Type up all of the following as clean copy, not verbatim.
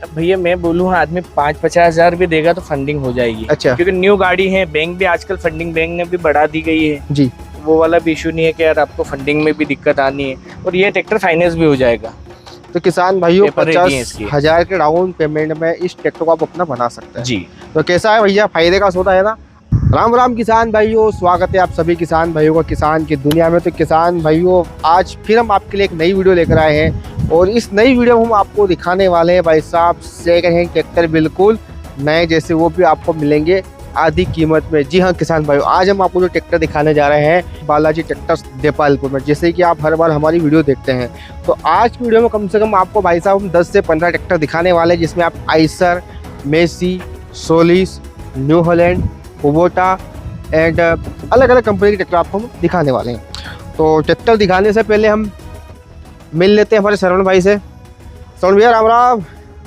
भैया मैं बोलूँ आदमी 5-50 हज़ार भी देगा तो फंडिंग हो जाएगी। अच्छा। क्योंकि न्यू गाड़ी है, बैंक भी आजकल फंडिंग बैंक ने भी बढ़ा दी गई है जी। वो वाला भी इशू नहीं है कि यार आपको फंडिंग में भी दिक्कत आनी है, और ये ट्रैक्टर फाइनेंस भी हो जाएगा। तो किसान भाइयों पेपर रेडी है इसकी। 50,000 के डाउन पेमेंट में इस ट्रैक्टर को आप अपना बना सकते हैं जी। तो कैसा है भैया, फायदे का सौदा है ना। राम राम किसान भाइयों, स्वागत है आप सभी किसान भाइयों का किसान की दुनिया में। तो किसान भाइयों आज फिर हम आपके लिए एक नई वीडियो लेकर आए हैं, और इस नई वीडियो में हम आपको दिखाने वाले हैं भाई साहब सेकंड हैंड ट्रैक्टर बिल्कुल नए जैसे, वो भी आपको मिलेंगे आधी कीमत में। जी हाँ किसान भाइयों, आज हम आपको जो ट्रैक्टर दिखाने जा रहे हैं बालाजी ट्रैक्टर्स देपालपुर में, जैसे कि आप हर बार हमारी वीडियो देखते हैं। तो आज की वीडियो में कम से कम आपको भाई साहब हम 10 से 15 ट्रैक्टर दिखाने वाले हैं, जिसमें आप Eicher, Massey, Solis, New Holland, Kubota and अलग अलग कंपनी के ट्रैक्टर आपको हम दिखाने वाले हैं। तो ट्रैक्टर दिखाने से पहले हम मिल लेते हैं हमारे श्रवण भाई से। श्रवण भैया राम राम।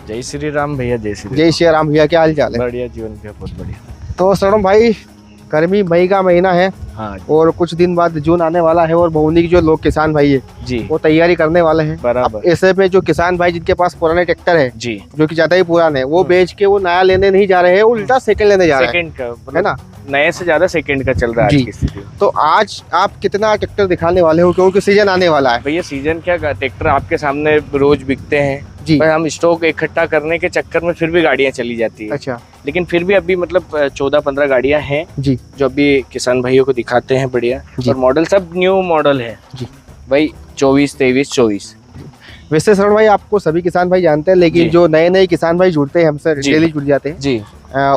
जय श्री राम भैया, जय श्री जय श्री राम भैया, क्या हाल चाल है? बढ़िया जीवन भैया, बहुत बढ़िया। तो श्रवण भाई गर्मी मई का महीना है, हाँ और कुछ दिन बाद जून आने वाला है, और बहुनी के जो लोग किसान भाई है जी वो तैयारी करने वाले हैं। बराबर। ऐसे में जो किसान भाई जिनके पास पुराने ट्रैक्टर है, जी, जो कि ज्यादा ही पुराने है, वो बेच के वो नया लेने नहीं जा रहे हैं, उल्टा सेकंड लेने जा रहे हैं, सेकंड का है ना। नए से ज्यादा सेकंड का चल रहा है जी। आज की स्थिति में। तो आज आप कितना ट्रैक्टर दिखाने वाले हो, क्योंकि सीजन आने वाला है? भैया सीजन क्या, ट्रैक्टर आपके सामने रोज बिकते हैं जी। पर हम स्टॉक इकट्ठा करने के चक्कर में फिर भी गाड़ियां चली जाती है। अच्छा। लेकिन फिर भी अभी मतलब 14-15 गाड़ियां हैं जी। जो अभी किसान भाइयों को दिखाते हैं बढ़िया। जी। और मॉडल सब न्यू मॉडल है जी। भाई 24, 23, 24। वैसे श्रवण भाई आपको सभी किसान भाई जानते हैं, लेकिन जी। जो नए नए किसान भाई जुड़ते हैं हमसे, जी। डेली जुड़ जाते हैं, जी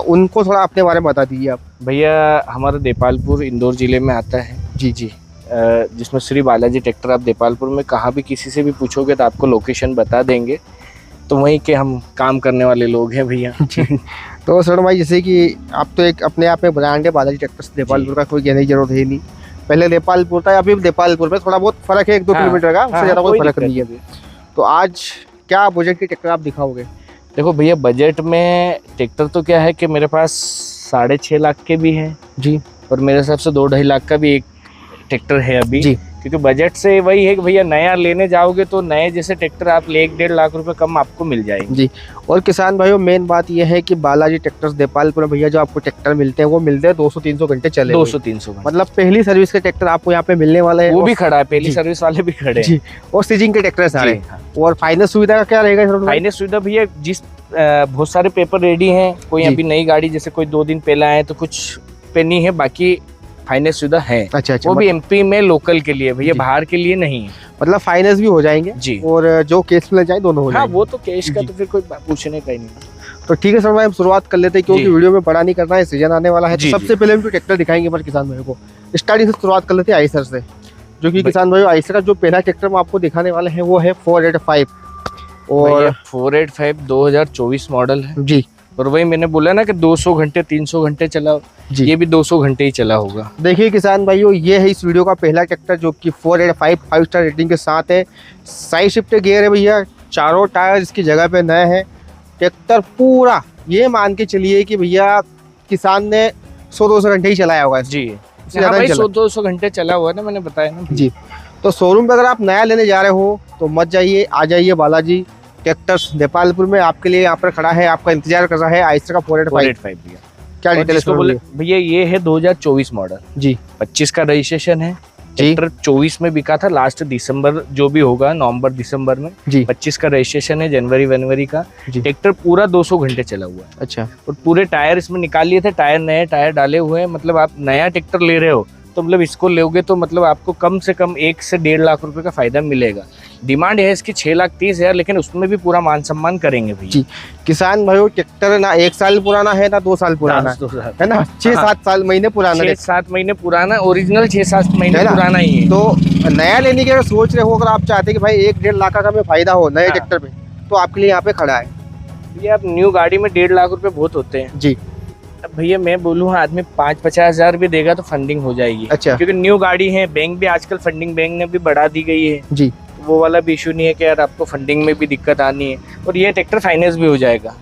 उनको थोड़ा अपने बारे में बता दीजिए आप। भैया, हमारा देपालपुर इंदौर जिले में आता है। जी जी। जिसमें श्री बालाजी ट्रैक्टर, आप देपालपुर में कहाँ भी किसी से भी पूछोगे तो आपको लोकेशन बता देंगे। तो वहीं के हम काम करने वाले लोग हैं भैया। तो श्रवण भाई जैसे कि आप तो एक अपने आप में ब्रांड है बालाजी ट्रैक्टर्स देपालपुर का, कोई कहने की जरूरत है नहीं। पहले देपालपुर था, अभी देपालपुर में थोड़ा बहुत फर्क है, 1-2 हाँ, किलोमीटर का, उससे हाँ, ज्यादा कोई कोई फर्क नहीं है। तो आज क्या बजट के ट्रैक्टर आप दिखाओगे? देखो भैया, बजट में ट्रैक्टर तो क्या है कि मेरे पास 6.5 लाख के भी हैं जी, और मेरे हिसाब से 2-2.5 लाख का भी एक ट्रैक्टर है अभी जी। क्योंकि बजट से वही है कि भैया नया लेने जाओगे तो नए जैसे ट्रैक्टर आप ले 1-1.5 लाख रुपए कम आपको मिल जाएंगे। जी। और किसान भाइयों मेन बात यह है कि बालाजी ट्रैक्टर्स देपालपुर में भैया जो आपको ट्रैक्टर मिलते हैं वो मिलते हैं 200-300 घंटे चले हुए। 200-300 घंटे मतलब पहली सर्विस के ट्रैक्टर आपको यहाँ पे मिलने वाले हैं, वो भी खड़ा है, पहली जी। सर्विस वाले भी खड़े हैं। जी। और सीजिंग के ट्रैक्टर सारे। जी, हाँ। और फाइनेंस सुविधा का क्या रहेगा सर? फाइनेंस सुविधा भैया जिस बहुत सारे पेपर रेडी हैं, कोई जी। अभी नई गाड़ी जैसे कोई 2 दिन पहले आए तो कुछ पे नहीं है, बाकी फाइनेंस सुविधा है। अच्छा अच्छा। वो भी एमपी में लोकल के लिए भैया, जी। बाहर के लिए नहीं है। मतलब फाइनेंस भी हो जाएंगे जी। और जो केस में जाए दोनों हो हाँ, जाएंगे। वो तो कैश का जी। तो फिर कोई पूछने का ही नहीं। तो ठीक है सर भाई, हम शुरुआत कर लेते हैं क्योंकि जी। वीडियो में बड़ा नहीं करना है, सीजन आने वाला है। तो जी, सबसे जी। पहले हम जो ट्रैक्टर दिखाएंगे हमारे किसान भाइयों को, स्टार्टिंग से शुरुआत कर लेते हैं आइसर से, जो कि भाई- किसान भाइयों आइसर का जो पहला ट्रैक्टर हम आपको दिखाने वाले हैं वो है 485। और 485 2024 मॉडल है। जी और वही मैंने बोला ना कि 200 घंटे 300 घंटे चला, जी। ये भी 200 घंटे ही चला होगा। देखिए किसान भाइयों, ये है इस वीडियो का पहला ट्रैक्टर जो कि 485 5 स्टार रेटिंग के साथ है। साइड शिफ्ट गियर है भैया, चारों टायर इसकी जगह पे नए हैं। ट्रैक्टर पूरा ये मान के चलिए कि भैया किसान ने 100-200 घंटे ही चलाया होगा। जी इससे हाँ ज्यादा भाई, नहीं चला। 100-200 घंटे चला हुआ है ना, मैंने बताया ना। जी। तो शोरूम पे अगर आप नया लेने जा रहे हो तो मत जाइए, आ जाइए बालाजी ट्रैक्टर्स देपालपुर में। आपके लिए यहाँ पर खड़ा है, आपका इंतजार कर रहा है आइसर का 485। 485 भैया। क्या और डिटेल जिसको बोले भैया, ये है 2024 मॉडल, जी 25 का रजिस्ट्रेशन है। जी ट्रैक्टर 24 में बिका था, लास्ट दिसंबर जो भी होगा, नवंबर दिसंबर में। जी 25 का रजिस्ट्रेशन है, जनवरी का। जी। ट्रैक्टर पूरा 200 घंटे चला हुआ है अच्छा। और पूरे टायर इसमें निकाल लिए थे, टायर नए टायर डाले हुए हैं। मतलब आप नया ट्रैक्टर ले रहे हो तो मतलब इसको लोगे तो मतलब आपको कम से कम 1 से 1.5 लाख रुपए का फायदा मिलेगा। डिमांड है इसकी 6,30,000, लेकिन उसमें भी पूरा मान सम्मान करेंगे भैया। जी। किसान भाइयों ट्रैक्टर ना 1 साल पुराना है ना 2 साल पुराना है ना, 6-7 साल महीने पुराना है। 6-7 महीने पुराना, ओरिजिनल 6-7 महीने है ना? पुराना ही है। तो नया लेने की अगर सोच रहे हो, अगर आप चाहते हैं कि भाई 1-1.5 लाख का हमें फायदा हो नए हाँ। ट्रैक्टर पे, तो आपके लिए यहाँ पे खड़ा है। ये अब न्यू गाड़ी में 1.5 लाख रुपए बहुत होते हैं। जी। अब भैया मैं बोलूँ आदमी 5-50 हज़ार भी देगा तो फंडिंग हो जाएगी। अच्छा। क्योंकि न्यू गाड़ी है, बैंक भी आजकल फंडिंग बैंक ने भी बढ़ा दी गई है। जी। वो वाला भी इशू नहीं है कि यार आपको फंडिंग में भी दिक्कत आनी है, और ये ट्रैक्टर फाइनेंस भी हो जाएगा।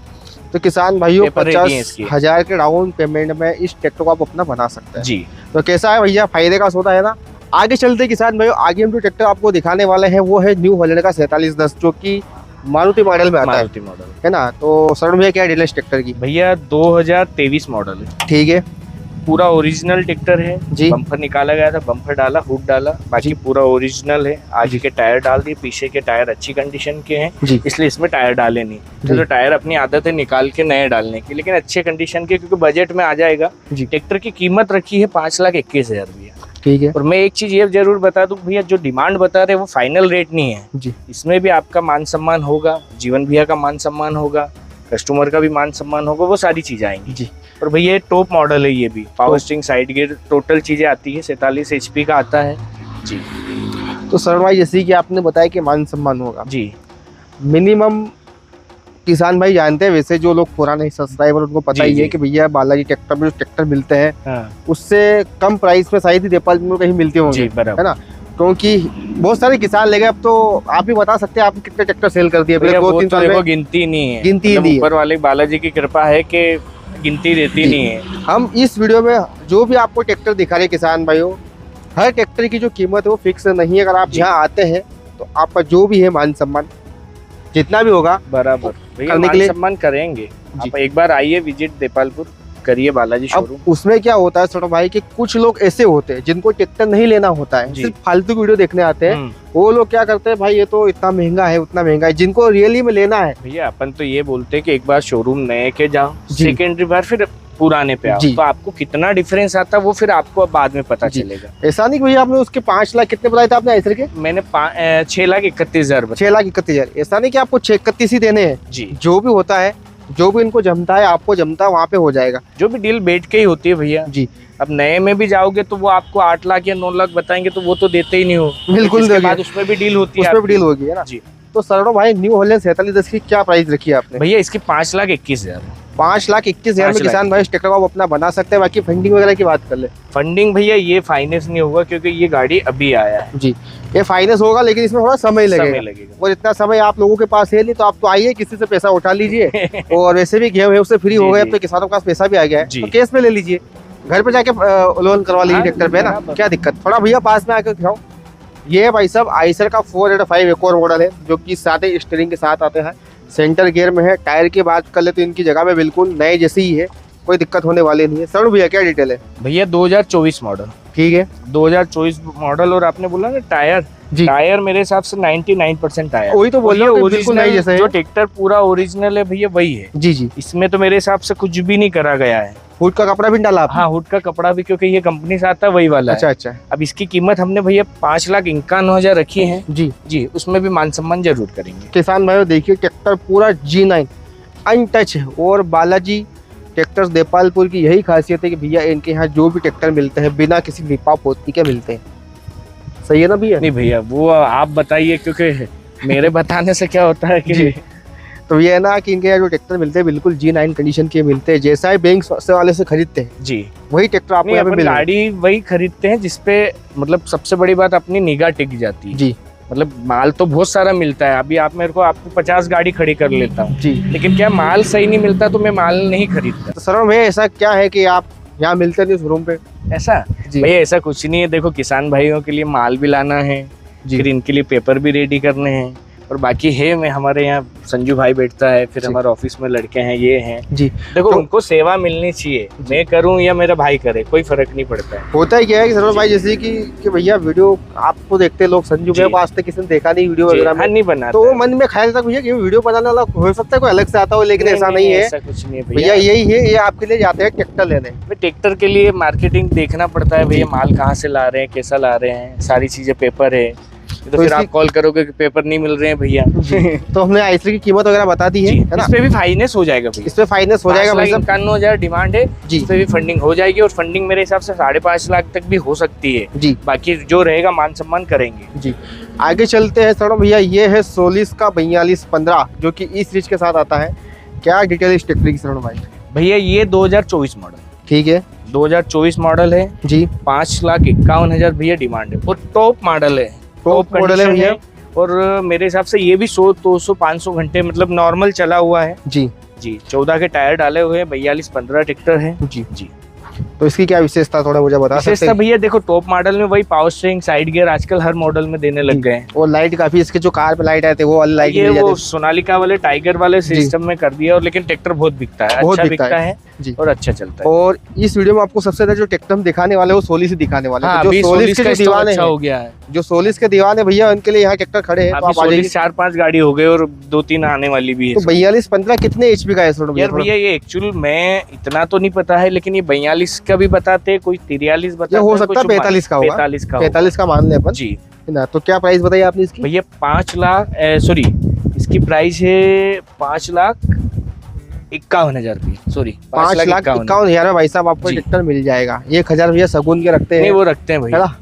तो किसान भाइयों पेपर रेडी है इसकी। 50,000 के डाउन पेमेंट में इस ट्रैक्टर को आप अपना बना सकते हैं। जी। तो कैसा है भैया, फायदे का सौदा है ना। आगे चलते किसान भाइयों, आगे हम जो ट्रैक्टर आपको दिखाने वाले हैं वो है न्यू हॉलैंड का 4710, जो कि मारुति मॉडल में आता है, मारुति मॉडल है ना। तो शरण भैया क्या डिटेल्स ट्रैक्टर की? भैया 2023 मॉडल है, ठीक है पूरा ओरिजिनल ट्रैक्टर है जी। बम्पर निकाला गया था, बम्पर डाला, हुड डाला, बाकी जी। पूरा ओरिजिनल है। आगे के टायर डाल दिए, पीछे के टायर अच्छी कंडीशन के हैं जी इसलिए इसमें टायर डाले नहीं। जी। तो टायर अपनी आदत है निकाल के नए डालने की, लेकिन अच्छे कंडीशन के, क्योंकि बजट में आ जाएगा। जी। ट्रैक्टर की कीमत रखी है 5,21,000 भैया। ठीक है और मैं एक चीज ये जरूर बता दूं भैया, जो डिमांड बता रहे हैं वो फाइनल रेट नहीं है जी। इसमें भी आपका मान सम्मान होगा, जीवन भैया का मान सम्मान होगा, कस्टमर का भी मान सम्मान होगा, वो सारी चीजें आएंगी जी। और भैया ये टॉप मॉडल है, ये भी power steering, side gear, total चीजें आती है। 47 HP का आता है जी। तो शरण भाई जैसे कि आपने बताया कि मान सम्मान होगा, जी मिनिमम किसान भाई जानते हैं, वैसे जो लोग पुराने सब्सक्राइबर उनको पता जी, ही है जी। कि भैया बालाजी ट्रैक्टर में जो ट्रैक्टर मिलते हैं हाँ उससे कम प्राइस में शायद ही नेपाल में कहीं मिलते होंगे, जी बराबर, है ना। क्योंकि बहुत सारे किसान ले गए। अब तो आप भी बता सकते हैं आपने कितने ट्रैक्टर सेल कर दिए भैया पिछले वो 2-3 तो साल देखो में? गिनती नहीं है, गिनती मतलब नहीं है। ऊपर वाले बालाजी की कृपा है कि गिनती देती जी। नहीं है। हम इस वीडियो में जो भी आपको ट्रैक्टर दिखा रहे हैं किसान भाइयों, हर ट्रैक्टर की जो कीमत है वो फिक्स नहीं है। अगर आप जी। यहाँ आते हैं तो आपका जो भी है मान सम्मान जितना भी होगा बराबर भैया करने के मान लिए- सम्मान करेंगे। जी। आप एक बार आइए, विजिट देपालपुर करिए बालाजी शोरूम। अब उसमें क्या होता है छोटा भाई कि कुछ लोग ऐसे होते हैं जिनको ट्रैक्टर नहीं लेना होता है, जी। सिर्फ फालतू वीडियो देखने आते हैं। हम्म, वो लोग क्या करते हैं, भाई ये तो इतना महंगा है उतना महंगा है, जिनको रियली में लेना है भैया अपन तो ये बोलते हैं कि एक बार शोरूम नए के जाओ, जी। सेकेंडरी बार फिर पुराने पे आओ, जी। तो आपको कितना डिफरेंस आता है वो फिर आपको अब बाद में पता जी। चलेगा। ऐसा नहीं कि भैया आपने उसके 5 लाख कितने बताए थे आपने आइसर के? मैंने 6,31,000 6,31,000। ऐसा नहीं कि आपको 6,31 ही देने हैं, जी। जो भी होता है, जो भी इनको जमता है आपको जमता है वहाँ पे हो जाएगा। जो भी डील बैठ के ही होती है भैया। जी अब नए में भी जाओगे तो वो आपको 8 लाख या 9 लाख बताएंगे तो वो तो देते ही नहीं हो, बिल्कुल इसके देंगे। बाद उसमें भी डील होती है उसमें भी आपकी। डील होगी, है ना। जी। तो सरणो भाई न्यू हॉलैंड 4710 की क्या प्राइस रखी है आपने? भैया इसकी 5,21,000 5,21,000 में 5 लाख। किसान भाई इस ट्रैक्टर को आप अपना बना सकते हैं। बाकी फंडिंग वगैरह की बात कर ले। फंडिंग भैया ये फाइनेंस नहीं होगा क्योंकि ये गाड़ी अभी आया है, जी ये फाइनेंस होगा, लेकिन इसमें थोड़ा समय समय लगेगा। लगेगा। और इतना समय आप लोगों के पास है नहीं, तो आप तो आइए किसी से पैसा उठा लीजिए। और वैसे भी गेहूं उससे फ्री जी, हो गए, जी। अब तो किसानों के पास पैसा भी आ गया है, जी। तो केस में ले लीजिए, घर पे जाके लोन करवा लीजिए हाँ, ट्रैक्टर पे, है ना। बराबर। क्या दिक्कत, थोड़ा भैया पास में आकर दिखाओ। ये है भाई साहब आइसर का 485 एक और मॉडल है, जो कि साथ स्टीयरिंग के साथ आते हैं, सेंटर गियर में है। टायर की बात कर ले तो इनकी जगह में बिल्कुल नए जैसे ही है, कोई दिक्कत होने वाली नहीं है। सर भैया क्या डिटेल है? भैया 2024 मॉडल, ठीक है 2024 मॉडल। और आपने बोला ना टायर, जी, टायर मेरे हिसाब से 99% टायर। वही तो बोल रहा हूँ कि बिल्कुल नए ओरिजिनल जैसे है। जो ट्रैक्टर पूरा ओरिजिनल है भैया वही है, जी जी। इसमें तो मेरे हिसाब से कुछ भी नहीं करा गया है। हुड का कपड़ा भी डाला आपने? हाँ, हुड का कपड़ा भी, क्योंकि ये कंपनी से आता है वही वाला अच्छा है। अच्छा अब इसकी कीमत हमने भैया 5,51,000 रखी है जी। जी, उसमें भी मान सम्मान जरूर करेंगे। किसान भाइयों देखिए ट्रैक्टर पूरा G9 अनटच है। और बालाजी ट्रैक्टर्स देपालपुर की यही खासियत है कि भैया इनके यहाँ जो भी ट्रैक्टर मिलते हैं बिना किसी लिपा पोती के मिलते हैं। सही है ना भैया? नहीं भैया वो आप बताइए, क्योंकि मेरे बताने से क्या होता है कि जी। तो ये है ना कि इनके यहाँ जो ट्रैक्टर मिलते हैं बिल्कुल G9 कंडीशन के मिलते हैं, जैसा ही बैंक वाले से खरीदते हैं जी, वही ट्रैक्टर आपको नहीं यहाँ पे अपन मिल रहा है। गाड़ी वही खरीदते हैं जिसपे मतलब सबसे बड़ी बात अपनी निगाह टिक जाती है। जी मतलब माल तो बहुत सारा मिलता है, अभी आप मेरे को आपको 50 गाड़ी खड़ी कर लेता हूँ, जी। लेकिन क्या माल सही नहीं मिलता तो मैं माल नहीं खरीदता। तो सर भैया ऐसा क्या है कि आप यहाँ मिलते नहीं शोरूम पे? ऐसा जी भैया ऐसा कुछ नहीं है, देखो किसान भाइयों के लिए माल भी लाना है, जी। फिर इनके लिए पेपर भी रेडी करने हैं, और बाकी है मैं हमारे यहाँ संजू भाई बैठता है, फिर जी। हमारे ऑफिस में लड़के हैं, ये हैं। जी देखो तो- उनको सेवा मिलनी चाहिए, मैं करूं या मेरा भाई करे कोई फर्क नहीं पड़ता है। होता ही क्या है कि सर भाई जैसे कि भैया वीडियो आपको देखते हैं लोग, संजू जी। के पास तक किसी ने देखा नहीं वीडियो जी, वगैरह हाँ, में, नहीं बनाता तो वो है। मन में ख्याल था भैया कि वीडियो बनाने वाला हो सकता है कोई अलग से आता हो, लेकिन ऐसा नहीं है ऐसा कुछ नहीं है भैया। यही है, ये आपके लिए जाते हैं ट्रैक्टर लेने। ट्रैक्टर के लिए मार्केटिंग देखना पड़ता है भैया, जी। माल कहाँ से ला रहे हैं, कैसा ला रहे हैं, सारी चीजें पेपर है, तो फिर इसकी- आप कॉल करोगे कि पेपर नहीं मिल रहे हैं भैया। तो हमने आइसर की कीमत वगैरह बता दी है, जी, है ना। इस पे भी फाइनेंस हो जाएगा भैया, इस पे फाइनेंस हो जाएगा भाई साहब। 5,51,000 डिमांड है जी। इस पे भी फंडिंग हो जाएगी, और फंडिंग मेरे हिसाब से 5.5 लाख तक भी हो सकती है। जी बाकी जो रहेगा मान सम्मान करेंगे। जी। आगे चलते हैं सर भैया, ये है सोलिस का 4215 जो कि ई सीरीज के साथ आता है। क्या डिटेल इस ट्रैक्टर की सर भाई? भैया ये 2024 मॉडल, ठीक है 2024 मॉडल है, जी। 5,51,000 भैया डिमांड है, और टॉप मॉडल है, टॉप मॉडल है कंडीशन भैया। और मेरे हिसाब से ये भी 100-200-500 घंटे मतलब नॉर्मल चला हुआ है जी जी। 14 के टायर डाले हुए हैं, 42-15 ट्रैक्टर है जी। जी। तो इसकी क्या विशेषता थोड़ा मुझे बता सकते विशेषता हैं? भैया देखो टॉप मॉडल में वही पावर स्टीयरिंग साइड गियर आजकल हर मॉडल में देने लग गए हैं। और लाइट काफी, इसके जो कार पे लाइट आए थे वो वाली लाइट ये मिल वो जाती सोनालिका वाले टाइगर वाले सिस्टम में कर दिया, और लेकिन ट्रैक्टर बहुत बिकता है, बहुत अच्छा बिकता बिकता है। है जी। और अच्छा चलता है। है। और इस वीडियो में आपको सबसे ज्यादा जो ट्रैक्टर हम दिखाने वाले हैं वो सोलिस ही दिखाने वाले हैं। हाँ, तो अभी जो सोलिस सोलिस के का जो स्टॉक दीवाने अच्छा हैं, हो गया है। जो सोलिस के दीवाने भैया उनके लिए यहाँ ट्रैक्टर खड़े हैं, तो अभी आप आ जाइए। सोलिस 4-5 गाड़ी हो गए और 2-3 आने वाली भी है। तो 42-15 कितने एचपी का है सर? यार भैया ये एक्चुअल में इतना तो नहीं पता है, लेकिन ये 42 का भी बताते हैं, कोई 43 बताते ये हैं, हो सकता है 45 का होगा। 45 का 45 का मान ले अपन जी। है ना। तो क्या प्राइस बताइए आपने इसकी? भैया 5 लाख सॉरी, इसकी प्राइस है 5,51,000 रुपये, सॉरी 5,51,000 में भाई साहब आपको जी। ट्रैक्टर मिल जाएगा। 1,000 भैया सगुन के रखते नहीं हैं, वो रखते हैं है भैया। ना।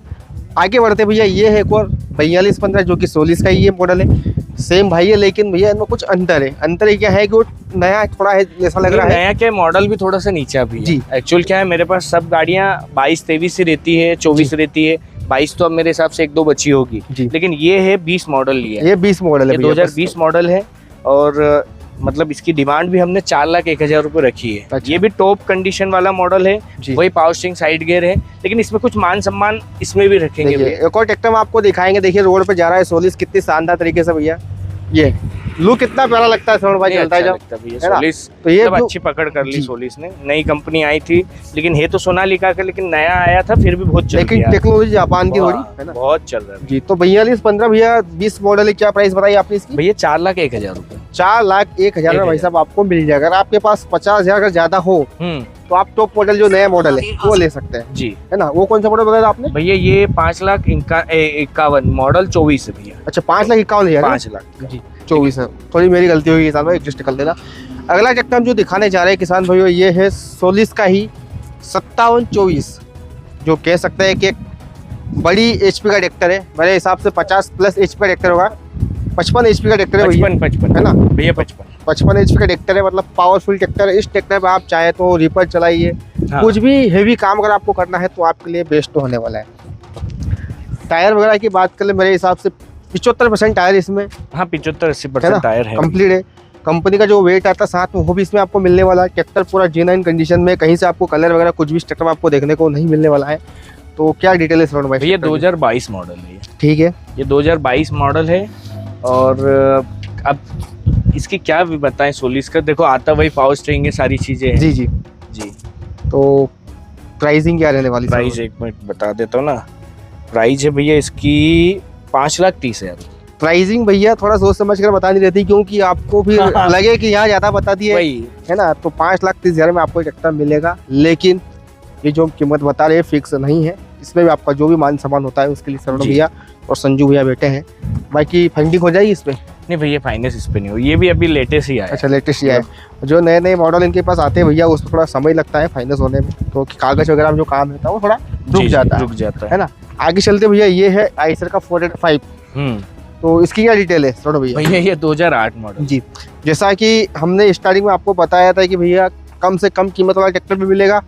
आगे बढ़ते भैया, ये है एक और 42-15 जो कि सोलिस का ही ये मॉडल है। सेम भाई है, लेकिन भैया इनमें कुछ अंतर है। अंतर ये क्या है कि वो नया थोड़ा है, ऐसा लग रहा है। नया क्या मॉडल भी थोड़ा सा नीचे अभी जी। एक्चुअल क्या है, मेरे पास सब गाड़ियां 22-23 से रहती है, 24 रहती है, 22 तो अब मेरे हिसाब से 1-2 बची होगी, जी। लेकिन ये है 20 मॉडल लिया है। ये 20 मॉडल है ये भैया, 2020 मॉडल है, और मतलब इसकी डिमांड भी हमने 4,01,000 रुपये रखी है। अच्छा। ये भी टॉप कंडीशन वाला मॉडल है, जी। वही पावर स्टीयरिंग साइड गियर है, लेकिन इसमें कुछ मान सम्मान इसमें भी रखेंगे देखिए भैया। एक और ट्रैक्टर हम आपको दिखाएंगे। देखिए रोड पे जा रहा है सोलिस, कितनी शानदार तरीके से भैया। ये लुक कितना प्यारा लगता है श्रवण भाई, नहीं, चलता है अच्छा जब, लगता है भैया है ना? सोलिस। तो ये मतलब जो- अच्छी पकड़ कर ली जी। सोलिस ने, नई कंपनी आई थी, लेकिन है तो सोनालिका का, लेकिन नया आया था फिर भी बहुत चल लेकिन गया। टेक्नोलॉजी जापान की थोड़ी, है ना। बहुत चल रहा है जी। तो 42-15 भैया 20 मॉडल है, क्या प्राइस बताइए आपने इसकी? भैया 4,01,000 रुपये। 4,01,000 में भाई साहब आपको मिल जाएगा। अगर आपके पास 50,000 अगर ज्यादा हो तो आप टॉप मॉडल जो नया मॉडल है वो ले सकते हैं, जी। है ना। वो कौन सा मॉडल बताया आपने? भैया ये 5,51,000 मॉडल 24 है भैया। अच्छा 5,51,000। 5 लाख जी 24 है। थोड़ी मेरी गलती हुई किसान भाई, एडजस्ट कर देना। अगला ट्रैक्टर हम जो दिखाने जा रहे हैं किसान भाइयों, ये है सोलिस का ही 5724, जो कह सकते हैं कि एक बड़ी एचपी का ट्रैक्टर है। मेरे हिसाब से 50+ एचपी का ट्रैक्टर होगा। 55 एचपी का ट्रैक्टर है भैया, 55 है ना। भैया 55। 55 एचपी का ट्रैक्टर है, मतलब पावरफुल ट्रैक्टर है। इस ट्रैक्टर पे आप चाहे तो रिपर चलाइए, हाँ। कुछ भी हेवी काम अगर आपको करना है तो आपके लिए बेस्ट होने वाला है। टायर वगैरह की बात करें, मेरे हिसाब से 75% टायर इसमें हाँ 75-80% है ना, टायर है। कंप्लीट है। कंपनी का जो वेट आता है साथ में वो भी इसमें आपको मिलने वाला है। ट्रैक्टर पूरा G9 कंडीशन में, कहीं से आपको कलर वगैरह कुछ भी इस ट्रैक्टर में आपको देखने को नहीं मिलने वाला है। तो क्या डिटेल है श्रवण भाई? भैया 2022 मॉडल है ये। ठीक है। ये 2022 मॉडल है, और अब इसकी क्या भी बताएं। सोलिस का देखो आता वही पावर स्टीयरिंग है, सारी चीजें हैं। जी जी। जी। तो प्राइसिंग क्या रहने वाली? प्राइस एक मिनट बता देता हूँ ना। प्राइस है भैया इसकी 5,30,000। प्राइसिंग भैया थोड़ा सोच समझ कर बता नहीं रहती, क्योंकि आपको भी हाँ। लगे कि यहाँ ज्यादा बता दिए, वही है ना। तो 5,30,000 में आपको ट्रैक्टर मिलेगा, लेकिन ये जो कीमत बता रहे हैं फिक्स नहीं है। इसमें भी आपका जो भी मान सामान होता है उसके लिए श्रवण जी। भैया और संजू भैया बैठे हैं। बाकी फंडिंग हो जाएगी इसमें? नहीं भैया फाइनेंस इस पे नहीं हो, ये भी अभी लेटेस्ट ही आया है। अच्छा लेटेस्ट ही है। जो नए नए मॉडल इनके पास आते हैं भैया, उसमें थोड़ा समय लगता है फाइनेंस होने में, तो कागज वगैरह में जो काम रहता है वो थोड़ा जी, रुक जी, जाता है, रुक जाता है ना। आगे चलते भैया, ये है आइसर का 485। है। तो इसकी क्या डिटेल है छोड़ो भैया? भैया ये 2008 मॉडल। जी। जैसा कि हमने स्टार्टिंग में आपको बताया था कि भैया कम से कम कीमत वाला ट्रैक्टर भी मिलेगा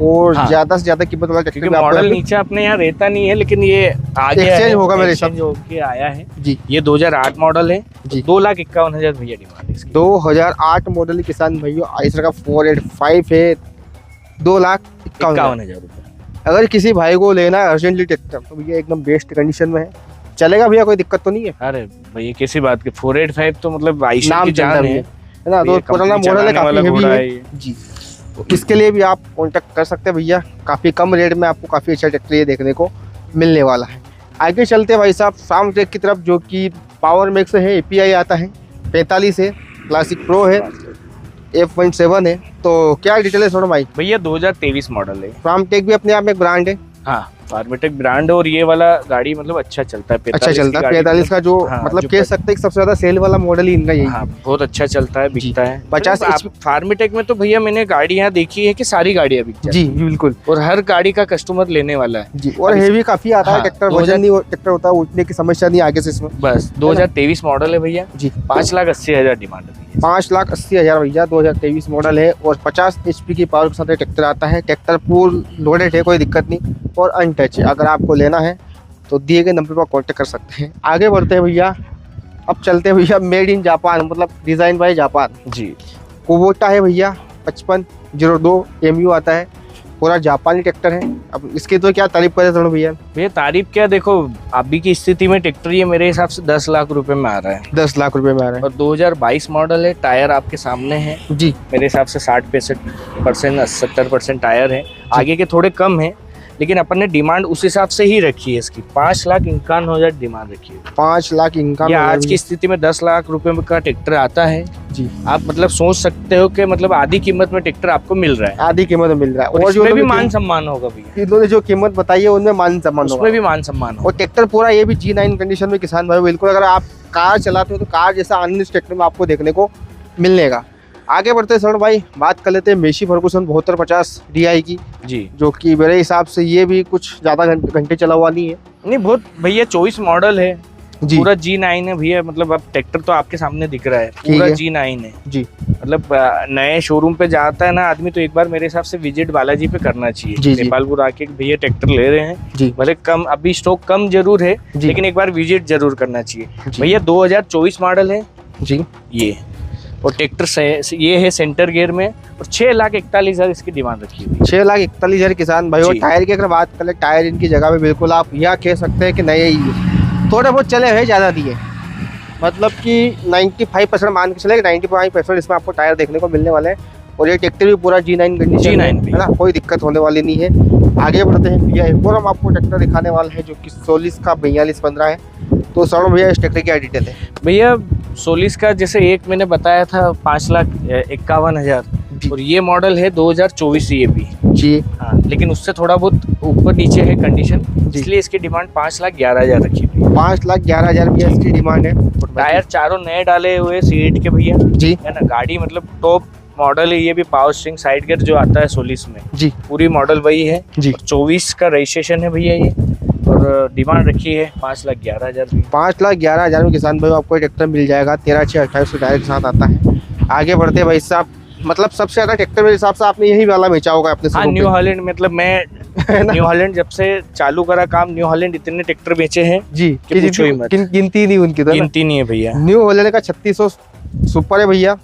और हाँ। ज्यादा से ज्यादा कीमत वाला ट्रैक्टर क्योंकि भी आपको मॉडल यहाँ नीचे अपने यहाँ रहता नहीं है, लेकिन ये आ गया Exchange है, होगा मेरे हिसाब exchange होके आया है। जी। ये 2008 मॉडल है जी। 2,51,000 भैया डिमांड है इसकी। 2008 मॉडल किसान भैया आइसर का 485 है, 2,51,000। 51,000 रुपये। अगर किसी भाई को लेना है अर्जेंटली ट्रैक्टर, तो भैया एकदम बेस्ट कंडीशन में है, चलेगा भैया, कोई दिक्कत तो नहीं है? अरे भैया किसी बात के 485 तो मतलब आइशर नाम की चलता जान है है। ना। तो ये पुराना कंपनी मॉडल है, चलाने वाला काफी हेवी घोड़ा है। है ये। जी। तो इसके लिए भी आप कांटेक्ट कर सकते हैं भैया, काफ़ी कम रेट में आपको काफ़ी अच्छा ट्रैक्टर ये देखने को मिलने वाला है। आगे चलते हैं भाई साहब फार्म ट्रैक की तरफ, जो कि पावर मैक्स है, API आता है, 45 है, क्लासिक प्रो है, F.7 है। तो क्या डिटेल है भाई? भैया 2023 मॉडल है। फार्म ट्रैक भी अपने आप में एक ब्रांड है, हाँ फार्मेटेक ब्रांड, और ये वाला गाड़ी मतलब अच्छा चलता है। 45 अच्छा चलता की है। गाड़ी 45 का जो हाँ, मतलब जो कह सकते हैं कि सबसे ज्यादा सेल वाला मॉडल ही इनका यही है। हाँ बहुत अच्छा चलता है, बिकता है। 50 मतलब आप फार्मेटेक में तो भैया मैंने गाड़ी यहाँ देखी है कि सारी गाड़ियाँ बिक जाती जी बिल्कुल। हैं, और हर गाड़ी का कस्टमर लेने वाला है। जी। और अब इस- हेवी काफी आता है हाँ, ट्रैक्टर, 2000 वजन नहीं ट्रैक्टर होता है, उठने की समस्या नहीं आगे से इसमें। बस 2023 मॉडल है भैया, जी। 5,80,000 डिमांड है भैया। 5,80,000 भैया 2023 मॉडल है, और 50 HP की पावर के साथ ट्रैक्टर आता है। ट्रैक्टर फुल लोडेड है, कोई दिक्कत नहीं, और अनटच है। अगर आपको लेना है तो दिए गए नंबर पर कॉन्टेक्ट कर सकते हैं। आगे बढ़ते हैं भैया, अब चलते हैं भैया मेड इन जापान, मतलब डिज़ाइन बाय जापान। जी। कुबोटा है भैया 5502 MU आता है, पूरा जापानी ट्रैक्टर है। अब इसकी तो क्या तारीफ करे थोड़ा भैया। भैया तारीफ क्या, देखो अभी की स्थिति में ट्रैक्टर ये मेरे हिसाब से 10 लाख रुपए में आ रहा है। 10 लाख रुपए में आ रहा है और 2022 मॉडल है। टायर आपके सामने है जी। मेरे हिसाब से 60-65% 70% टायर है, आगे के थोड़े कम है, लेकिन अपन ने डिमांड उस हिसाब से ही रखी है इसकी। 5,51,000 डिमांड रखी है। 5,51,000 ये आज की स्थिति में 10 लाख रुपए का ट्रैक्टर आता है जी। आप मतलब सोच सकते हो कि मतलब आधी कीमत में ट्रैक्टर आपको मिल रहा है। आधी कीमत में मिल रहा है और इसमें भी मान सम्मान होगा भैया। इन्होंने जो कीमत बताई है उनमें मान सम्मान होगा, उसमें भी मान सम्मान होगा। और ट्रैक्टर पूरा ये भी G9 कंडीशन में किसान भाई बिल्कुल। अगर आप कार चलाते हो तो कार जैसा आनंद इस ट्रैक्टर में आपको देखने को मिलने का। आगे बढ़ते हैं सर भाई, बात कर लेते हैं मेसी फर्गुसन 7250 DI की जी, जो कि मेरे हिसाब से ये भी कुछ ज्यादा घंटे चला हुआ नहीं है। नहीं बहुत भैया 24 मॉडल है जी। पूरा G9 है भैया। मतलब अब ट्रैक्टर तो आपके सामने दिख रहा है, पूरा है। G9 है जी। मतलब नए शोरूम पे जाता है ना आदमी तो एक बार मेरे हिसाब से विजिट बालाजी पे करना चाहिए। जी, जी। नेपालपुर आके भैया ट्रैक्टर ले रहे हैं जी। भले कम अभी स्टॉक कम जरूर है, जी। लेकिन एक बार विजिट जरूर करना चाहिए जी। भैया। 2024 मॉडल है जी। ये, और ट्रैक्टर ये है सेंटर गियर में, और 6,41,000 इसकी डिमांड रखी हुई है। 6,41,000 किसान भाई। और जी। टायर की अगर बात करें, टायर इनकी जगह पे बिल्कुल आप यह कह सकते हैं कि नए ही है। थोड़े बहुत चले हुए ज़्यादा दिए, मतलब कि 95% मान के चले 95% इसमें आपको टायर देखने को मिलने वाले हैं। और ये ट्रैक्टर भी पूरा G9 कंडीशन G9 भी है ना, कोई दिक्कत होने वाली नहीं है। आगे बढ़ते हैं भैया, एक और हम आपको ट्रैक्टर दिखाने वाले हैं जो कि सोलिस का 4215 है। तो सर भैया इस ट्रैक्टर की क्या डिटेल है भैया? सोलिस का जैसे एक मैंने बताया था 5,51,000, और ये मॉडल है 2024 ये भी जी। हाँ, लेकिन उससे थोड़ा बहुत ऊपर नीचे है कंडीशन, इसलिए इसकी डिमांड 5,11,000 रखी हुई है। 5,11,000 भैया इसकी डिमांड है। टायर चारों नए डाले हुए सीट के भैया जी। है ना। गाड़ी मतलब टॉप मॉडल है ये भी। पावर स्टीयरिंग साइड गियर जो आता है सोलिस में जी, पूरी मॉडल वही है जी। 24 का रजिस्ट्रेशन है भैया ये, और डिमांड रखी है 5,11,000। 5,11,000 में किसान भाई आपको ट्रैक्टर मिल जाएगा। 13,628 टायर के साथ आता है। आगे बढ़ते हैं भाई साहब, मतलब सबसे ज्यादा ट्रैक्टर मेरे हिसाब से आपने यही वाला बेचा होगा अपने हाँ, न्यू हॉलैंड। मतलब मैं न्यू हॉलैंड जब से चालू करा काम, न्यू हॉलैंड इतने ट्रैक्टर बेचे हैं जी कि पूछो ही मत। गिनती नहीं उनकी तो गिनती नहीं है भैया। न्यू हॉलैंड का 3600 सुपर है भैया।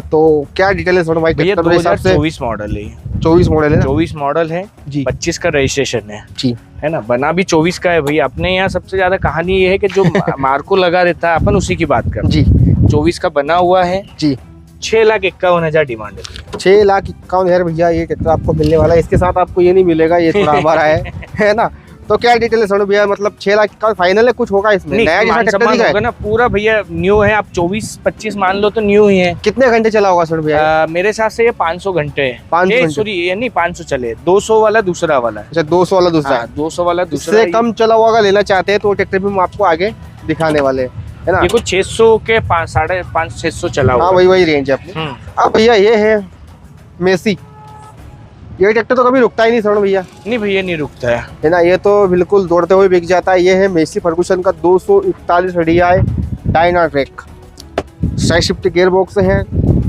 तो क्या डिटेल है भाई? भैया ट्रैक्टर मेरे हिसाब से 2024 मॉडल है, 24 मॉडल है ना? 24 मॉडल है जी। 25 का रजिस्ट्रेशन है जी, है ना। बना भी 24 का है भैया। अपने यहाँ सबसे ज्यादा कहानी ये है कि जो मार्को लगा रहता है अपन उसी की बात कर। जी। 24 का बना हुआ है जी। 6,51,000 डिमांड है। 6,51,000 भैया ये ट्रैक्टर आपको मिलने वाला है। इसके साथ आपको ये नहीं मिलेगा, ये थोड़ा हमारा है ना। तो क्या डिटेल है सोनू भैया? मतलब 6,51,000 फाइनल है, कुछ होगा इसमें? नहीं, नया जैसा मान ट्रैक्टर सम्मान दिखा होगा है ना पूरा भैया। न्यू है, आप 24-25 मान लो तो न्यू ही है। कितने घंटे चला होगा सोनू भैया? मेरे साथ से ये 500 घंटे है। 500 घंटे? सॉरी ये नहीं 500 चले, 200 वाला दूसरा वाला है। अच्छा, 200 वाला दूसरा है। 200 वाला दूसरा इससे कम चला हुआ अगर लेना चाहते हैं तो ट्रैक्टर भी हम आपको आगे दिखाने वाले हैं, है ना। ये कुछ 600 के 5,500-600 चला हुआ। हाँ, वही रेंज है अपनी। हम्म। अब भैया ये है मेसी। ये ट्रैक्टर तो कभी रुकता ही नहीं सोनू भैया, नहीं भैया नहीं रुकता है ना। ये तो बिल्कुल दौड़ते हुए बिक जाता है। ये है मेसी फर्गुसन का 241 DI Dynatrack. Side shift gear box है।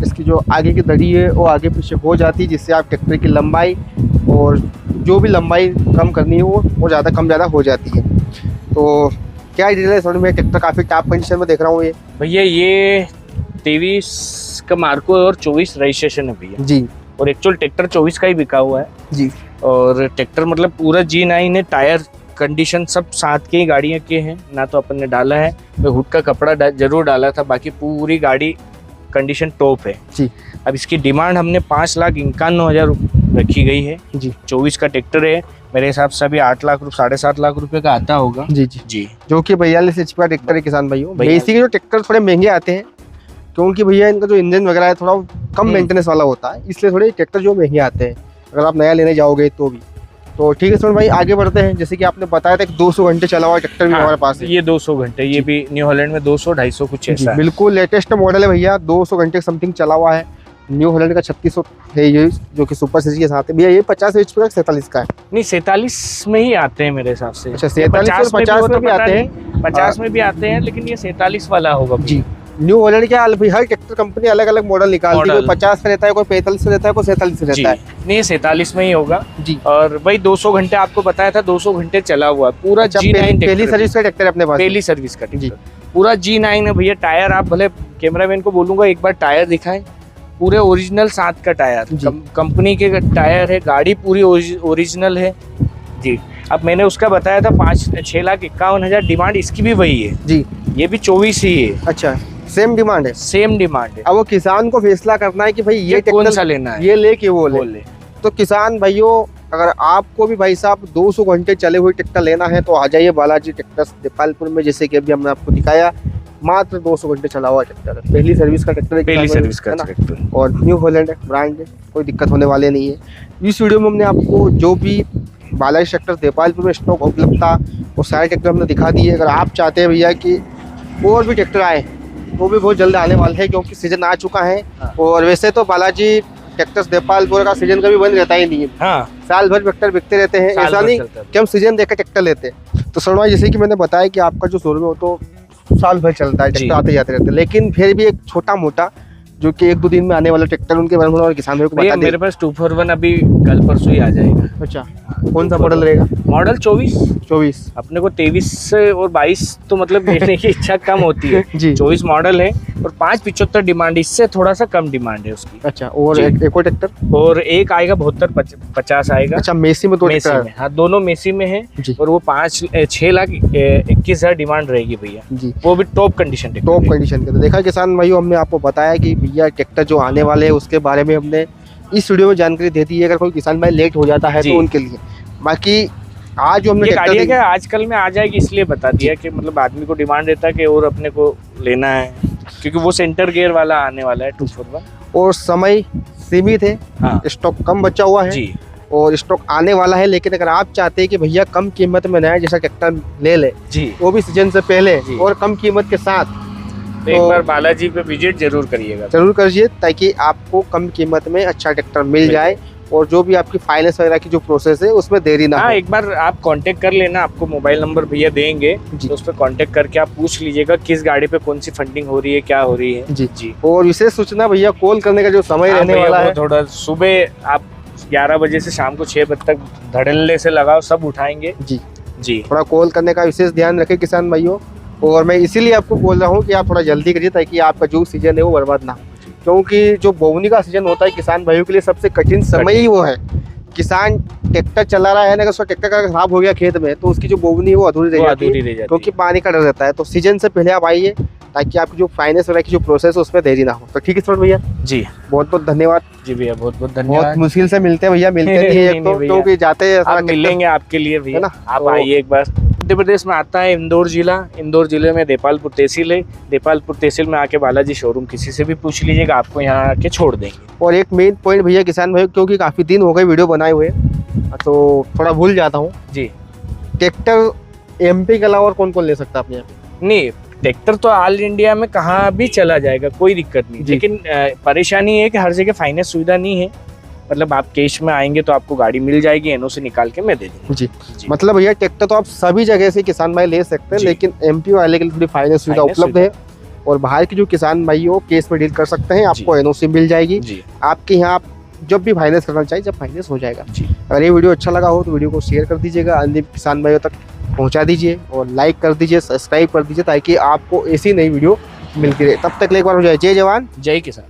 इसकी जो आगे की दड़ी है वो आगे पीछे हो जाती है, जिससे आप ट्रैक्टर की लंबाई और जो भी लंबाई कम करनी है वो ज़्यादा कम ज़्यादा हो जाती है। तो क्या डिटेल है सोनू भैया? ट्रैक्टर काफ़ी टॉप कंडीशन में देख रहा हूँ ये भैया। ये 23 का मार्को और 24 रजिस्ट्रेशन है भैया। जी। और एक्चुअल ट्रैक्टर 24 का ही बिका हुआ है जी। और ट्रैक्टर मतलब पूरा G9 है। टायर कंडीशन सब साथ के ही गाड़ियों के हैं ना, तो अपन ने डाला है। मैं हुड का कपड़ा जरूर डाला था, बाकी पूरी गाड़ी कंडीशन टॉप है जी। अब इसकी डिमांड हमने 5,51,000 रखी गई है जी। 24 का ट्रैक्टर है। मेरे हिसाब से अभी 8 लाख 7.5 लाख रुपए का आता होगा। जी। जी। जी। जो कि 42 HP का ट्रैक्टर है किसान भाइयों। 42 मेसी के जो ट्रैक्टर थोड़े महंगे आते हैं क्योंकि भैया इनका जो इंजन वगैरह है थोड़ा कम मेंटेनेंस वाला होता है, इसलिए थोड़े ट्रैक्टर जो महंगे आते हैं अगर आप नया लेने जाओगे तो भी। तो ठीक है सोनू भाई, आगे बढ़ते हैं। जैसे कि आपने बताया था कि 200 घंटे चला हुआ ट्रैक्टर भी हमारे पास है। ये 200 घंटे, ये भी न्यू हॉलैंड में 200-250 कुछ ऐसा है। बिल्कुल लेटेस्ट मॉडल है भैया। 200 घंटे समथिंग चला हुआ है। न्यू हॉलैंड का 3600 है ये, जो कि सुपर सीरीज के साथ है भैया। ये 50 HP का 47 का है? नहीं 47 में ही आते हैं मेरे हिसाब से। अच्छा, 47 और 50 में भी आते हैं। 50 में भी आते हैं, लेकिन ये 47 वाला होगा जी। न्यू हॉलैंड क्या हर ट्रैक्टर कंपनी अलग अलग मॉडल निकालती है। कोई 50 में रहता है, कोई 45 में रहता है, कोई 47 में रहता है। नहीं 47 में ही होगा जी। और भाई 200 घंटे आपको बताया था, 200 घंटे चला हुआ है पूरा G9 पहली सर्विस का ट्रैक्टर अपने पास। पहली सर्विस का जी। पूरा G9 है भैया। टायर आप भले कैमरामैन को बोलूंगा एक बार टायर दिखाएं, पूरे ओरिजिनल 7 का टायर, जी। कंपनी के टायर है, गाड़ी पूरी ओरिजिनल है जी। अब मैंने उसका बताया था 6,51,000 डिमांड, इसकी भी वही है जी। ये भी 24 ही है, अच्छा, सेम डिमांड है। सेम डिमांड है। अब वो किसान को फैसला करना है कि भाई ये कौन सा ट्रैक्टर लेना है, ये ले कि वो वो ले। ले। तो किसान भाइयों, अगर आपको भी भाई साहब 200 घंटे चले हुए ट्रैक्टर लेना है तो आ जाइए बालाजी ट्रैक्टर्स देपालपुर में। जैसे कि अभी हमने आपको दिखाया, मात्र 200 घंटे चला हुआ ट्रैक्टर है, पहली सर्विस का ट्रैक्टर है, पहली किसान सर्विस का है ना? ट्रैक्टर। और न्यू हॉलैंड है, ब्रांड है, कोई दिक्कत होने वाले नहीं है। इस वीडियो में हमने आपको जो भी बालाजी ट्रैक्टर देपालपुर में स्टॉक उपलब्ध था वो सारे ट्रैक्टर हमने दिखा दिए। अगर आप चाहते हैं भैया कि और भी ट्रैक्टर आए, वो भी बहुत जल्द आने वाले हैं क्योंकि सीजन आ चुका है। हाँ। और वैसे तो बालाजी ट्रैक्टर्स देपालपुर का सीजन कभी बंद रहता ही नहीं है, हाँ, साल भर ट्रैक्टर बिकते रहते हैं। साल ऐसा भर नहीं चलता है। कि हम सीजन देकर ट्रैक्टर लेते हैं। तो शर्मा, जैसे कि मैंने बताया कि आपका जो शोरूम है वो तो साल भर चलता है, जी। ट्रैक्टर आते जाते रहते हैं, लेकिन फिर भी एक छोटा मोटा जो कि 1-2 दिन में आने वाला ट्रैक्टर उनके बारे में और किसान भाइयों को भैया बता दें। मेरे पास 241 अभी कल परसों ही आ जाएगा। अच्छा, कौन सा मॉडल रहेगा? मॉडल 24। 24। अपने को 23 और 22 तो मतलब लेने की इच्छा कम होती है। जी। 24 मॉडल है और 575 डिमांड, इससे थोड़ा सा कम डिमांड है उसकी। अच्छा, और जी। एक और ट्रैक्टर? और एक आएगा 72-50 आएगा। अच्छा, मेसी में 2 मेसी ट्रैक्टर में, हाँ दोनों मेसी में है। जी। और वो 6,21,000 डिमांड रहेगी भैया, जी, वो भी टॉप कंडीशन ट्रैक्टर टॉप है। कंडीशन के। तो देखा किसान भाइयों, हमने आपको बताया कि भैया ट्रैक्टर जो आने वाले हैं उसके बारे में हमने इस वीडियो में जानकारी दे दी है। अगर कोई किसान भाई लेट हो जाता है जी। तो उनके लिए। बाकी आज जो हमने ये ट्रैक्टर गाड़ियाँ क्या आजकल में आ जाएगी इसलिए बता दिया कि मतलब आदमी को डिमांड रहता है कि और अपने को लेना है, क्योंकि वो सेंटर गियर वाला आने वाला है 241। और समय सीमित है, हाँ स्टॉक कम बचा हुआ है जी और स्टॉक आने वाला है। लेकिन अगर आप चाहते हैं कि भैया कम कीमत में नया जैसा ट्रैक्टर ले ले, जी, वो भी सीजन से पहले जी। और कम कीमत के साथ, तो एक बार बालाजी पे विजिट जरूर करिएगा। जरूर करिए ताकि आपको कम कीमत में अच्छा ट्रैक्टर मिल जाए और जो भी आपकी फाइनेंस वगैरह की जो प्रोसेस है उसमें देरी ना हाँ, हो। एक बार आप कांटेक्ट कर लेना, आपको मोबाइल नंबर भैया देंगे जी। तो उस पर कांटेक्ट करके आप पूछ लीजिएगा किस गाड़ी पे कौन सी फंडिंग हो रही है, क्या हो रही है। जी। जी। और विशेष सूचना भैया, कॉल करने का जो समय हाँ रहने भैया, वाला वो है, थोड़ा सुबह आप 11 बजे से शाम को 6 बजे तक धड़ल्ले से लगाओ, सब उठाएंगे। जी, जी, थोड़ा कॉल करने का विशेष ध्यान रखें किसान भाइयों। और मैं इसीलिए आपको बोल रहा हूँ कि आप थोड़ा जल्दी करिए ताकि आपका जो सीजन है वो बर्बाद ना हो, क्योंकि जो बोवनी का सीजन होता है किसान भाइयों के लिए सबसे कठिन समय ही वो है। किसान ट्रैक्टर चला रहा है ना, अगर उसका ट्रैक्टर का खराब हो गया खेत में तो उसकी जो बोवनी है वो अधूरी रह वो जाती अधूरी है, रह जाती क्योंकि पानी का डर रहता है। तो सीजन से पहले आप आइए ताकि आपकी जो फाइनेंस वगैरह की जो प्रोसेस है उसमें देरी ना हो। तो ठीक है सर भैया, है। जी बहुत बहुत धन्यवाद। जी भैया, बहुत बहुत बहुत धन्यवाद। मुश्किल से मिलते हैं भैया, मिलते नहीं है नहीं, एक तो, नहीं भैया। क्योंकि जाते हैं आप मिलेंगे आपके लिए भैया, है ना? आप तो- आइए एक बार। मध्य प्रदेश में आता है इंदौर जिला, इंदौर जिले में देपालपुर तहसील है। देपालपुर तहसील में आके बालाजी शोरूम किसी से भी पूछ लीजिएगा, आपको यहाँ आके छोड़ देंगे। और एक मेन पॉइंट भैया किसान भाई, क्योंकि काफी दिन हो गए वीडियो बनाए हुए तो थोड़ा भूल जाता हूँ, जी, ट्रैक्टर एमपी के अलावा और कौन कौन ले सकता है अपने यहाँ पे? नहीं ट्रैक्टर तो ऑल इंडिया में कहाँ भी चला जाएगा, कोई दिक्कत नहीं। जी। लेकिन परेशानी है कि हर जगह फाइनेंस सुविधा नहीं है। मतलब आप कैश में आएंगे तो आपको गाड़ी मिल जाएगी, एनओसी निकाल के मैं दे दूंगा। जी, जी। मतलब भैया ट्रैक्टर तो आप सभी जगह से किसान भाई ले सकते हैं, जी। लेकिन एमपी वाले के लिए थोड़ी फाइनेंस सुविधा फाइनेंस उपलब्ध है। और बाहर के जो किसान भाई हो केस में डील कर सकते हैं, आपको एनओसी मिल जाएगी। जी आपके यहाँ आप जब भी फाइनेंस करना चाहिए, जब फाइनेंस हो जाएगा। जी, अगर ये वीडियो अच्छा लगा हो तो वीडियो को शेयर कर दीजिएगा, अन्य किसान भाइयों तक पहुंचा दीजिए और लाइक कर दीजिए, सब्सक्राइब कर दीजिए ताकि आपको ऐसी नई वीडियो मिलती रहे। तब तक के लिए एक बार हो जाए जय जवान जय किसान।